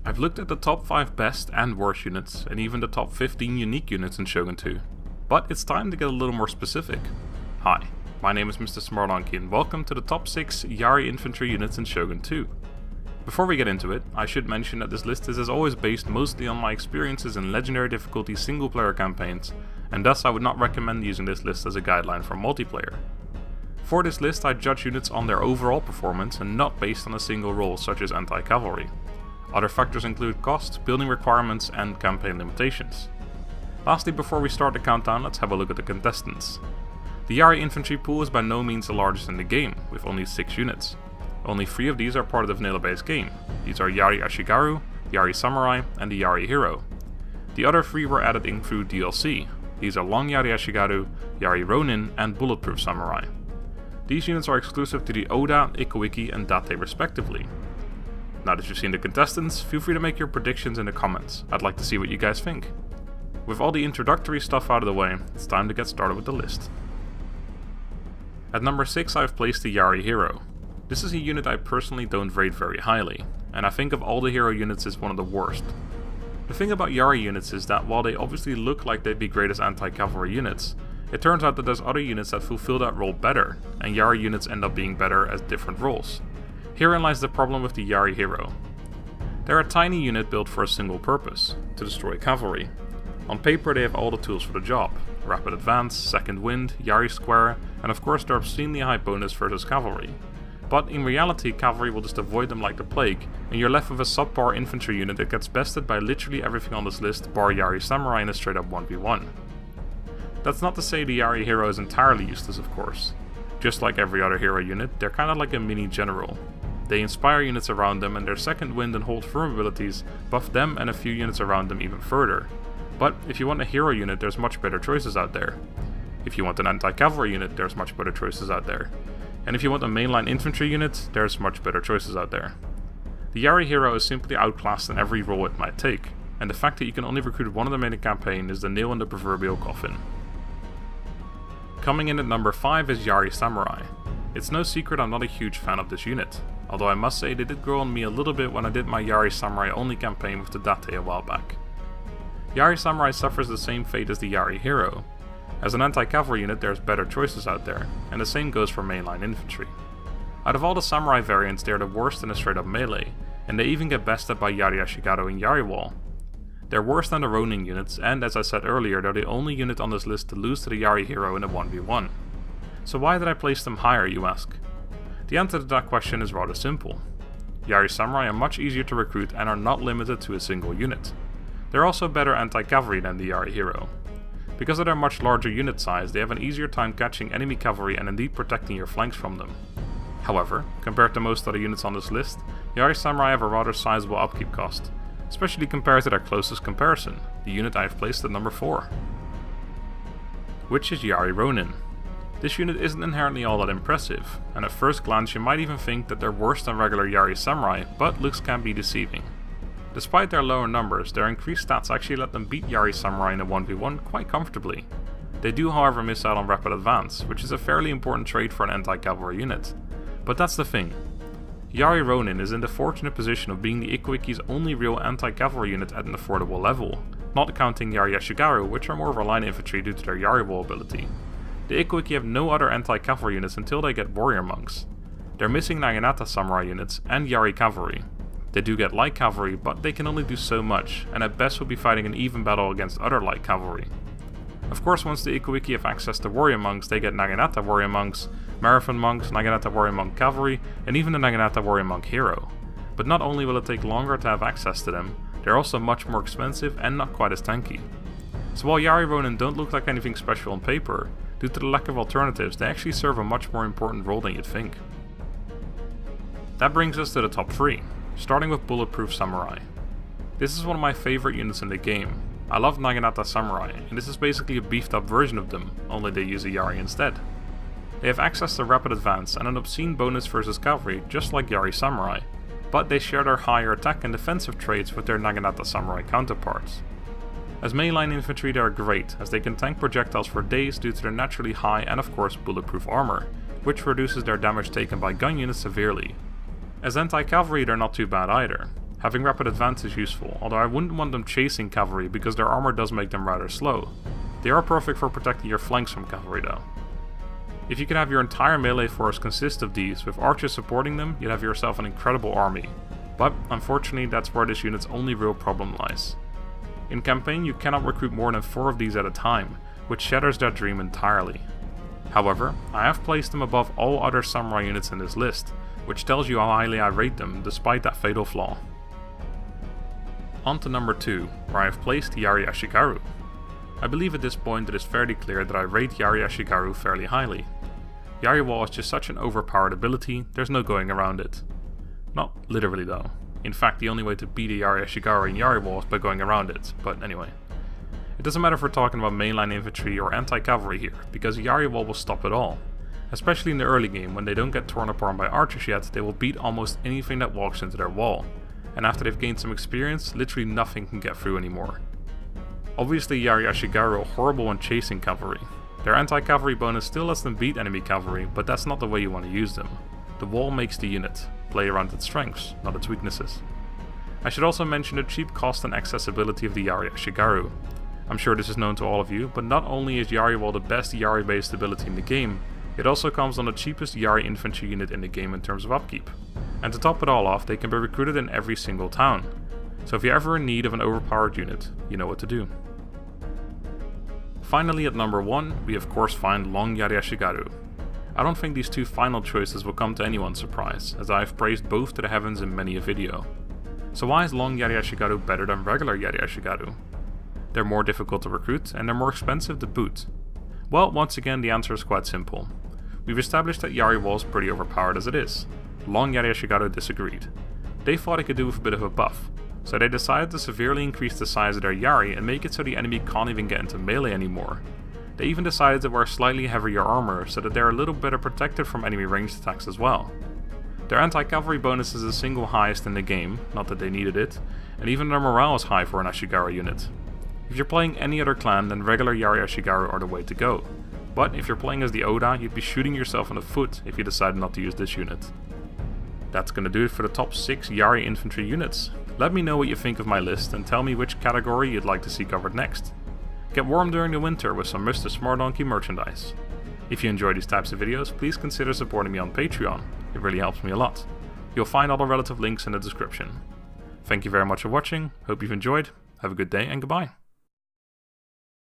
I've looked at the top 5 best and worst units, and even the top 15 unique units in Shogun 2. But it's time to get a little more specific. Hi, my name is Mr. Smardonkey and welcome to the top 6 YARI infantry units in Shogun 2. Before we get into it, I should mention that this list is as always based mostly on my experiences in legendary difficulty single player campaigns, and thus I would not recommend using this list as a guideline for multiplayer. For this list I judge units on their overall performance and not based on a single role such as anti-cavalry. Other factors include cost, building requirements and campaign limitations. Lastly, before we start the countdown, let's have a look at the contestants. The YARI infantry pool is by no means the largest in the game, with only 6 units. Only 3 of these are part of the vanilla-based game. These are YARI Ashigaru, YARI Samurai and the YARI Hero. The other 3 were added in through DLC. These are Long YARI Ashigaru, YARI Ronin and Bulletproof Samurai. These units are exclusive to the Oda, Ikuiki and Date respectively. Now that you've seen the contestants, feel free to make your predictions in the comments. I'd like to see what you guys think. With all the introductory stuff out of the way, it's time to get started with the list. At number 6 I've placed the YARI Hero. This is a unit I personally don't rate very highly, and I think of all the hero units is one of the worst. The thing about YARI units is that while they obviously look like they'd be great as anti-cavalry units, it turns out that there's other units that fulfill that role better, and YARI units end up being better as different roles. Herein lies the problem with the YARI Hero. They're a tiny unit built for a single purpose, to destroy cavalry. On paper they have all the tools for the job: rapid advance, second wind, YARI square, and of course their obscenely high bonus versus cavalry. But in reality cavalry will just avoid them like the plague, and you're left with a subpar infantry unit that gets bested by literally everything on this list bar YARI Samurai in a straight up 1v1. That's not to say the YARI Hero is entirely useless of course. Just like every other hero unit, they're kinda like a mini general. They inspire units around them and their second wind and hold firm abilities buff them and a few units around them even further. But if you want a hero unit there's much better choices out there. If you want an anti-cavalry unit there's much better choices out there. And if you want a mainline infantry unit there's much better choices out there. The YARI Hero is simply outclassed in every role it might take, and the fact that you can only recruit one of them in a campaign is the nail in the proverbial coffin. Coming in at number 5 is YARI Samurai. It's no secret I'm not a huge fan of this unit, although I must say they did grow on me a little bit when I did my YARI Samurai only campaign with the Date a while back. YARI Samurai suffers the same fate as the YARI Hero. As an anti-cavalry unit there's better choices out there, and the same goes for mainline infantry. Out of all the Samurai variants they're the worst in a straight up melee, and they even get bested by YARI Ashigaru and YARI Wall. They're worse than the Ronin units, and as I said earlier they're the only unit on this list to lose to the YARI Hero in a 1v1. So why did I place them higher, you ask? The answer to that question is rather simple. YARI Samurai are much easier to recruit and are not limited to a single unit. They're also better anti-cavalry than the YARI Hero. Because of their much larger unit size, they have an easier time catching enemy cavalry and indeed protecting your flanks from them. However, compared to most other units on this list, YARI Samurai have a rather sizable upkeep cost, especially compared to their closest comparison, the unit I have placed at number 4. Which is YARI Ronin. This unit isn't inherently all that impressive, and at first glance you might even think that they're worse than regular YARI Samurai, but looks can be deceiving. Despite their lower numbers, their increased stats actually let them beat YARI Samurai in a 1v1 quite comfortably. They do however miss out on rapid advance, which is a fairly important trait for an anti-cavalry unit. But that's the thing. YARI Ronin is in the fortunate position of being the Ikuiki's only real anti-cavalry unit at an affordable level, not counting YARI Ashigaru, which are more of a line infantry due to their YARI Wall ability. The Ikuiki have no other anti-cavalry units until they get warrior monks. They're missing Naginata Samurai units and YARI cavalry. They do get light cavalry, but they can only do so much, and at best will be fighting an even battle against other light cavalry. Of course once the Ikuiki have access to warrior monks they get Naginata warrior monks, Marathon monks, Naginata warrior monk cavalry, and even the Naginata warrior monk hero. But not only will it take longer to have access to them, they're also much more expensive and not quite as tanky. So while YARI Ronin don't look like anything special on paper, due to the lack of alternatives they actually serve a much more important role than you'd think. That brings us to the top 3, starting with Bulletproof Samurai. This is one of my favorite units in the game. I love Naginata Samurai, and this is basically a beefed up version of them, only they use a YARI instead. They have access to rapid advance and an obscene bonus versus cavalry just like YARI Samurai, but they share their higher attack and defensive traits with their Naginata Samurai counterparts. As mainline infantry they are great, as they can tank projectiles for days due to their naturally high and of course bulletproof armor, which reduces their damage taken by gun units severely. As anti-cavalry they're not too bad either. Having rapid advance is useful, although I wouldn't want them chasing cavalry because their armor does make them rather slow. They are perfect for protecting your flanks from cavalry though. If you could have your entire melee force consist of these, with archers supporting them, you'd have yourself an incredible army. But unfortunately that's where this unit's only real problem lies. In campaign you cannot recruit more than 4 of these at a time, which shatters that dream entirely. However, I have placed them above all other samurai units in this list, which tells you how highly I rate them despite that fatal flaw. On to number 2, where I have placed YARI Ashigaru. I believe at this point it is fairly clear that I rate YARI Ashigaru fairly highly. YARI Wall is just such an overpowered ability, there's no going around it. Not literally though. In fact, the only way to beat a YARI Ashigaru in YARI Wall is by going around it, but anyway. It doesn't matter if we're talking about mainline infantry or anti-cavalry here, because YARI Wall will stop it all. Especially in the early game, when they don't get torn apart by archers yet, they will beat almost anything that walks into their wall. And after they've gained some experience, literally nothing can get through anymore. Obviously YARI Ashigaru are horrible when chasing cavalry. Their anti-cavalry bonus still lets them beat enemy cavalry, but that's not the way you want to use them. The wall makes the unit. Play around its strengths, not its weaknesses. I should also mention the cheap cost and accessibility of the YARI Ashigaru. I'm sure this is known to all of you, but not only is YARI Wall the best YARI based ability in the game, it also comes on the cheapest YARI infantry unit in the game in terms of upkeep. And to top it all off, they can be recruited in every single town. So if you're ever in need of an overpowered unit, you know what to do. Finally at number 1, we of course find Long YARI Ashigaru. I don't think these 2 final choices will come to anyone's surprise, as I have praised both to the heavens in many a video. So why is Long YARI Ashigaru better than regular YARI Ashigaru? They're more difficult to recruit, and they're more expensive to boot. Well, once again the answer is quite simple. We've established that YARI Wall is pretty overpowered as it is. Long YARI Ashigaru disagreed. They thought it could do with a bit of a buff, so they decided to severely increase the size of their YARI and make it so the enemy can't even get into melee anymore. They even decided to wear slightly heavier armor so that they're a little better protected from enemy ranged attacks as well. Their anti-cavalry bonus is the single highest in the game, not that they needed it, and even their morale is high for an Ashigaru unit. If you're playing any other clan, then regular YARI Ashigaru are the way to go. But if you're playing as the Oda, you'd be shooting yourself in the foot if you decide not to use this unit. That's gonna do it for the top 6 YARI infantry units. Let me know what you think of my list and tell me which category you'd like to see covered next. Get warm during the winter with some Mr. Smart Donkey merchandise. If you enjoy these types of videos, please consider supporting me on Patreon. It really helps me a lot. You'll find all the relative links in the description. Thank you very much for watching, hope you've enjoyed, have a good day and goodbye.